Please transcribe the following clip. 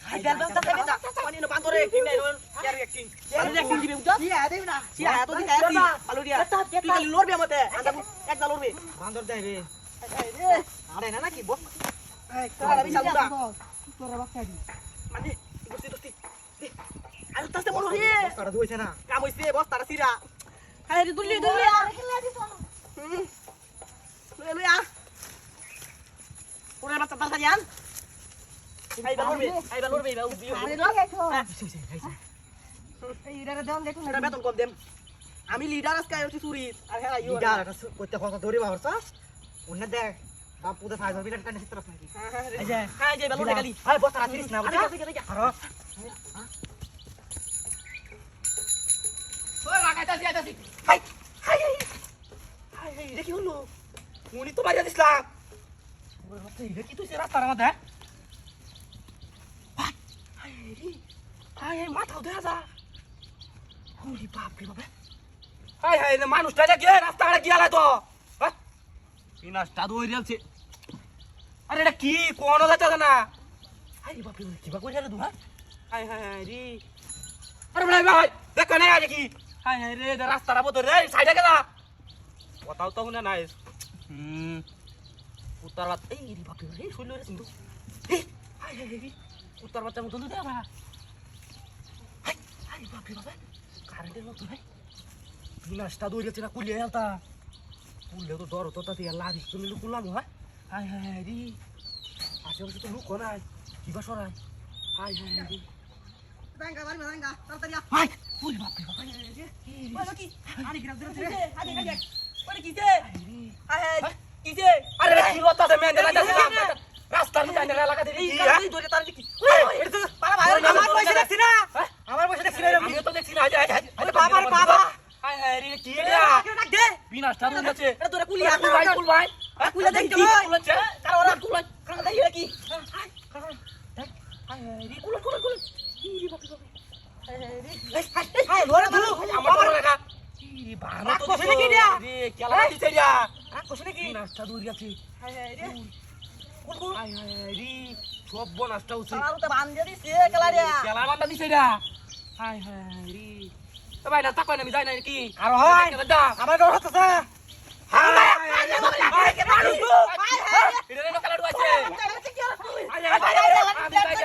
high bell bell তা পানি না বান্দরে কিং নাই নন ইয়ার কিং ইয়ার কিং দিবে বুঝছ সিয়া দেব না সিয়া এত দিন আইছি পালু দিয়া তুই খালি লড়বি আমাতে একটা লড়বি বান্দর দেয় রে আরে না নাকি বস এই তোরা আমি চালু না তোরা বাচ্চা দি মানে দস্তি দস্তি আরে তাতে মন রে তারা ধুইছে না কাম হইছে বস তারা সিরা হাই রে দুল্লি দুল্লি লয়ে লয়ে ওরে বাচ্চা তালতা জান আই বালরবে বা উদি আরে লাগে তো হইছে এই ইডারে দেন দেখুন এটা বেতন কম দেম আমি লিডার আজকে আইছি চুরি আর হ্যাঁ আইও লিডার এটা কইতে কথা ধরি বাহরছ উন্নে দেখ বাপ পুদে ফাইজ বিরাট কানে চিত্র নাকি এই যে হ্যাঁ যে বালরবে গালি হাই বস তারা তিরিস না আরে বুঝা আরে আর ওই লাগাইতাছি আইতাছি হাই হাই হাই হাই দেখি হলো উনি তো বাইরে দিছলাম ওরে বাচ্চা এটা কি তুই সে রাস্তার মধ্যে হাই রে হাই হাই মাথাও দেখা যা ওরে বাপ রে বাপ হাই হাই রে মানুষটা যে কে রাস্তাটা গিয়ালা তো হ্যাঁ বিনাশটা দই রেলছে আরে এটা কি কোন যাচ্ছে না হাই বাপ রে কি বা কইরা রে তুই হ্যাঁ হাই হাই হাই রে আরে ভাই ভাই দেখ না আজ কি হাই হাই রে রাস্তাটা বদল রে সাইডে গেলা কথাও তো শুনে নাই উত্তর বাত এই রে বাপ রে শুনল রে কিন্তু হাই হাই রে উত্তর বাচ্চা মতো দে বাবা হাই হাই বাপ রে বাবা কারেন্টের মতো ভাই বিনাশটা দই রেছে না কুলিয়ে আলতা কুললে তো ডর হতো তাতে লাগি তুমি লুকুলাম হ্যাঁ হাই হাই হাই রে আশেপাশে তো লুক নাই কিবা সরাই হাই হাই রে দাঙ্গা বাড়ি দাঙ্গা তাড়াতাড়ি হাই ওরে বাপ রে বাবা বলো কি আরে গ্রাম ধরে আরে আরে ওরে কিছে হাই কিছে আরে কি রতা দে মেন লাগাছিলাম রাস্তার মধ্যে আইনা লাগা দিই এই ধরে তার কি এটা তো পারা ভাই আমার পয়সা দেখছি না আমার পয়সা দেখছি না আমি তো দেখছি না আরে বাবা রে বাবা হাই হাই রে কি এটা ডাক দে বিনাশটা দূর আছে এটা তোরা কুলি কুল ভাই কুল ভাই কুলি দেখ কি কুল আছে কার ওরা কুল ভাই কার দেই কি হাই হাই রে কুল কুল কুল ই বাপ রে হাই লোরে ধরো আমার বড় রেখা ই বানা তো কইছে কি দিয়া রে কেলা দিছে দিয়া কইছে কি বিনাশটা দূর আছে হাই হাই রে কুল কুল হাই হাই রে সব বনাশটা উঠছে সারা তো বান দিয়ে দিছে কেলা রে কেলা বান্দা দিছে রা হাই হাই রে তো ভাই না তাকই না আমি যাই না কি আর হয় আমার ঘর হচ্ছে হাই হাই কে মানুষ এটা রে কালা ডুয়াছে হাই হাই হাই আমি যাই